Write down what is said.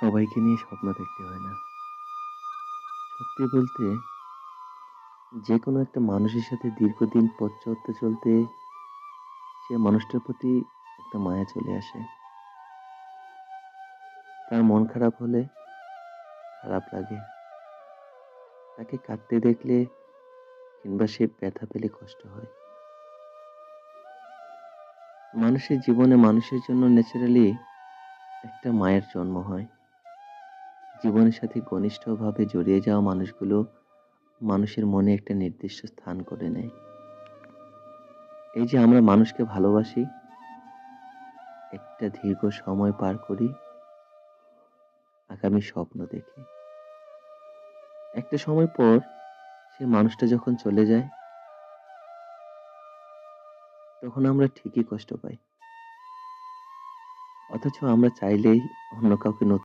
সবাইকে নিয়ে স্বপ্ন দেখতে হয় না। সত্যি বলতে যেকোনো একটা মানুষের সাথে দীর্ঘদিন পথ চলতে, চলতে সে মানুষটার প্রতি একটা মায়া চলে আসে। তার মন খারাপ হলে খারাপ লাগে। তাকে কাঁদতে দেখলে কিংবা সে ব্যথা পেলে কষ্ট হয়। মানুষের জীবনে মানুষের জন্য ন্যাচারালি একটা মায়ের জন্ম হয়। জীবনের সাথে ঘনিষ্ঠভাবে জড়িয়ে যাওয়া মানুষগুলো মানুষের মনে একটা নির্দিষ্ট স্থান করে নেয়। এই যে আমরা মানুষকে ভালোবাসি, একটা দীর্ঘ সময় পার করি, আগামী স্বপ্ন দেখি। একটা সময় পর সে মানুষটা যখন চলে যায়, তখন আমরা ঠিকই কষ্ট পাই। অথচ আমরা চাইলেই অন্য কাউকে